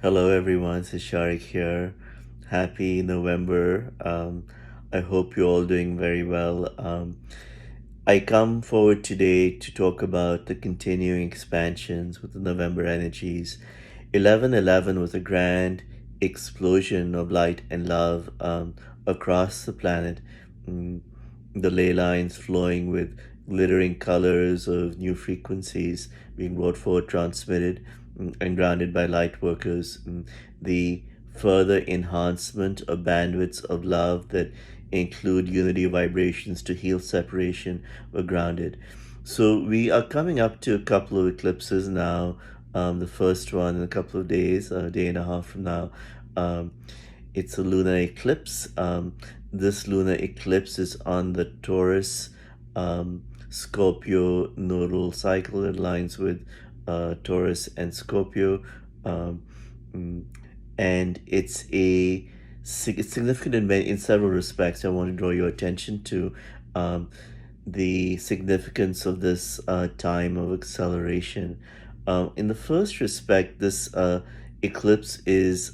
Hello, everyone. This is Sharik here. Happy November. I hope you're all doing very well. I come forward today to talk about the continuing expansions with the November energies. 1111 was a grand explosion of light and love across the planet. Mm, the ley lines flowing with glittering colors of new frequencies being brought forward, transmitted, and grounded by light workers. The further enhancement of bandwidths of love that include unity vibrations to heal separation were grounded. So we are coming up to a couple of eclipses now. The first one in a couple of days, a day and a half from now. Um, it's a lunar eclipse. This lunar eclipse is on the Taurus Scorpio nodal cycle. It aligns with Taurus and Scorpio. Um, mm, and it's significant in several respects. I want to draw your attention to um, the significance of this time of acceleration. In the first respect, this eclipse is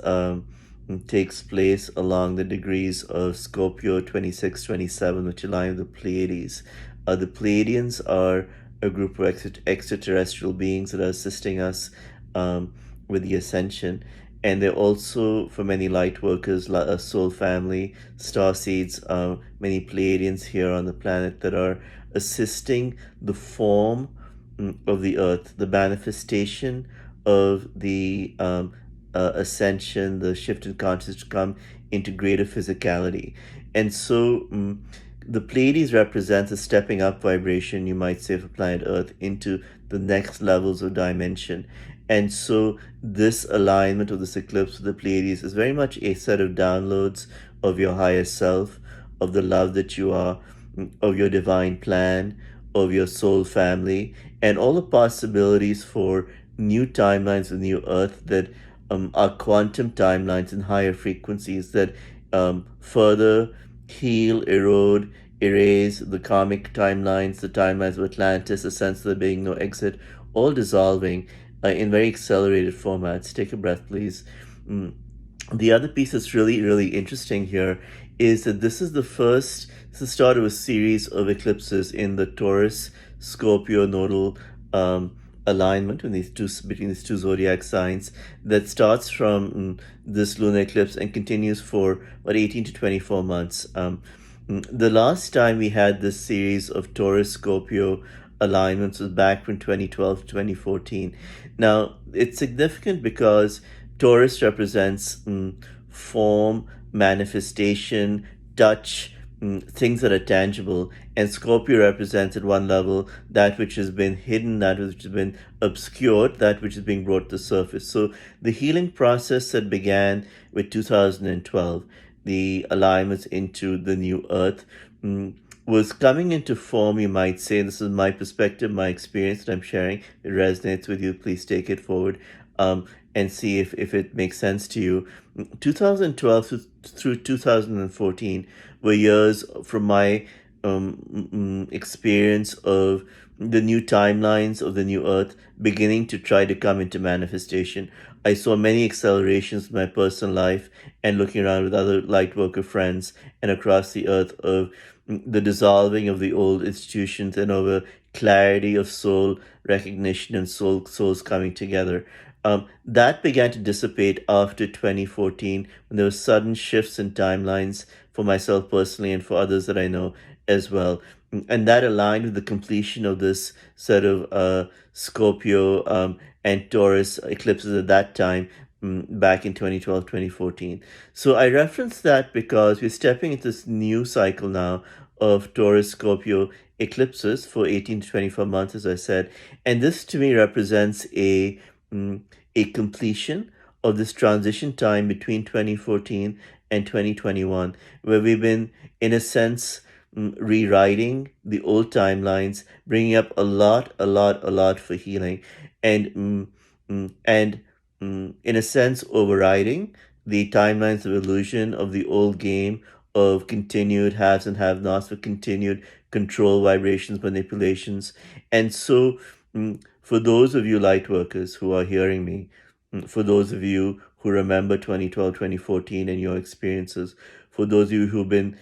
takes place along the degrees of Scorpio 26, 27, which align with the Pleiades. The Pleiadians are a group of extraterrestrial beings that are assisting us with the ascension. And they're also, for many light workers, a soul family, star seeds, many Pleiadians here on the planet that are assisting the form of the earth, the manifestation of the ascension, the shift in consciousness to come into greater physicality. And so the Pleiades represents a stepping up vibration, you might say, for planet Earth into the next levels of dimension. And so this alignment of this eclipse with the Pleiades is very much a set of downloads of your higher self, of the love that you are, of your divine plan, of your soul family, and all the possibilities for new timelines of new Earth that are quantum timelines and higher frequencies that further heal, erode, erase the karmic timelines, the timelines of Atlantis, the sense of there being no exit, all dissolving in very accelerated formats. Take a breath, please. The other piece that's really, really interesting here is that this is the start of a series of eclipses in the Taurus-Scorpio nodal alignment between these two zodiac signs that starts from this lunar eclipse and continues for about 18 to 24 months. The last time we had this series of Taurus-Scorpio alignments was back from 2012 to 2014. Now, it's significant because Taurus represents form, manifestation, touch, things that are tangible, and Scorpio represents at one level that which has been hidden, that which has been obscured, that which is being brought to the surface. So the healing process that began with 2012, the alignments into the new earth, was coming into form, you might say. This is my perspective, my experience that I'm sharing. If it resonates with you, please take it forward and see if it makes sense to you. 2012 through 2014 were years from my experience of the new timelines of the new earth beginning to try to come into manifestation. I saw many accelerations in my personal life and looking around with other light worker friends and across the earth of the dissolving of the old institutions and over clarity of soul recognition and souls coming together. That began to dissipate after 2014 when there were sudden shifts in timelines for myself personally and for others that I know as well. And that aligned with the completion of this set of Scorpio and Taurus eclipses at that time, back in 2012, 2014. So I reference that because we're stepping into this new cycle now of Taurus Scorpio eclipses for 18 to 24 months, as I said. And this to me represents a completion of this transition time between 2014 and 2021, where we've been, in a sense, rewriting the old timelines, bringing up a lot for healing, and in a sense, overriding the timelines of illusion of the old game of continued haves and have-nots, for continued control, vibrations, manipulations. And so, for those of you light workers who are hearing me, For those of you who remember 2012, 2014, and your experiences, for those of you who've been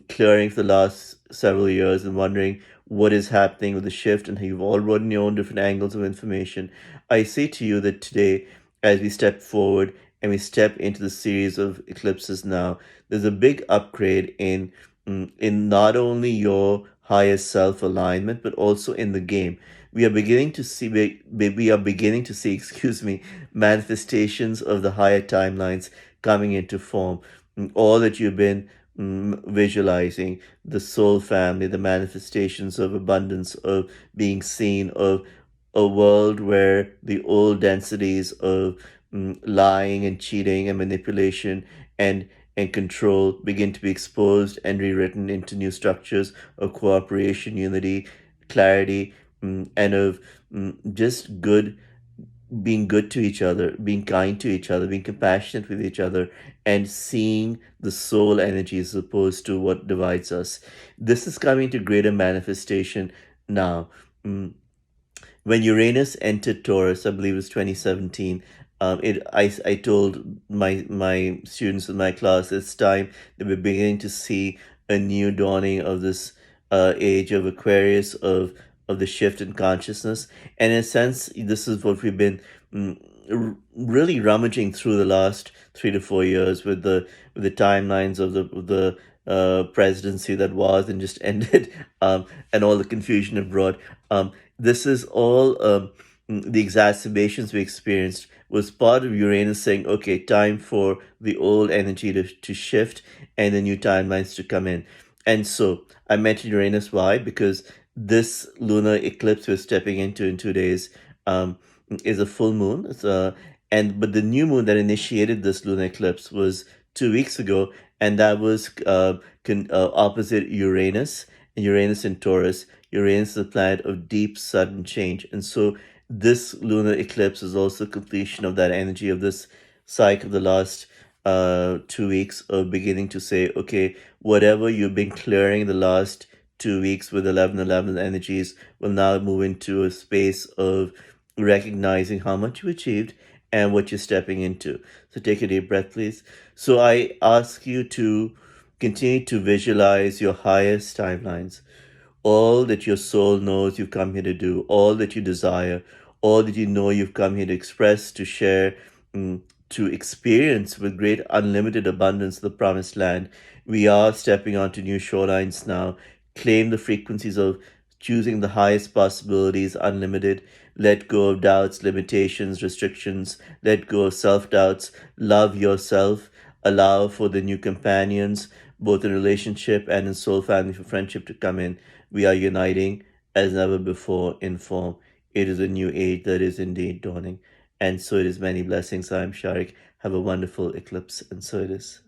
clearing for the last several years and wondering what is happening with the shift, and you've all written your own different angles of information, I say to you that today, as we step forward and we step into the series of eclipses now, there's a big upgrade in not only your higher self alignment, but also in the game. We are beginning to see we are beginning to see, excuse me, manifestations of the higher timelines coming into form. All that you've been visualizing, the soul family, the manifestations of abundance, of being seen, of a world where the old densities of lying and cheating and manipulation and control begin to be exposed and rewritten into new structures of cooperation, unity, clarity, and of just good, being good to each other, being kind to each other, being compassionate with each other, and seeing the soul energy as opposed to what divides us. This is coming to greater manifestation now. Mm, when Uranus entered Taurus, I believe it was 2017. I told my students in my class it's time that we're beginning to see a new dawning of this age of Aquarius, of the shift in consciousness, and in a sense, this is what we've been really rummaging through the last 3 to 4 years with the timelines of the presidency that was and just ended, and all the confusion it brought. This is all the exacerbations we experienced was part of Uranus saying, okay, time for the old energy to shift and the new timelines to come in. And so I mentioned Uranus. Why? Because this lunar eclipse we're stepping into in 2 days is a full moon. But the new moon that initiated this lunar eclipse was 2 weeks ago, and that was opposite Uranus, and Uranus in Taurus. Uranus is a planet of deep, sudden change. And so this lunar eclipse is also completion of that energy of this cycle of the last 2 weeks of beginning to say, okay, whatever you've been clearing the last 2 weeks with 11 energies will now move into a space of recognizing how much you achieved and what you're stepping into. So take a deep breath, please. So I ask you to continue to visualize your highest timelines, all that your soul knows you've come here to do, all that you desire, all that you know you've come here to express, to share, to experience with great unlimited abundance the promised land. We are stepping onto new shorelines now. Claim the frequencies of choosing the highest possibilities, unlimited. Let go of doubts, limitations, restrictions. Let go of self doubts. Love yourself. Allow for the new companions, both in relationship and in soul family, for friendship to come in. We are uniting as never before in form. It is a new age that is indeed dawning. And so it is many blessings. I am Sharik. Have a wonderful eclipse, and so it is.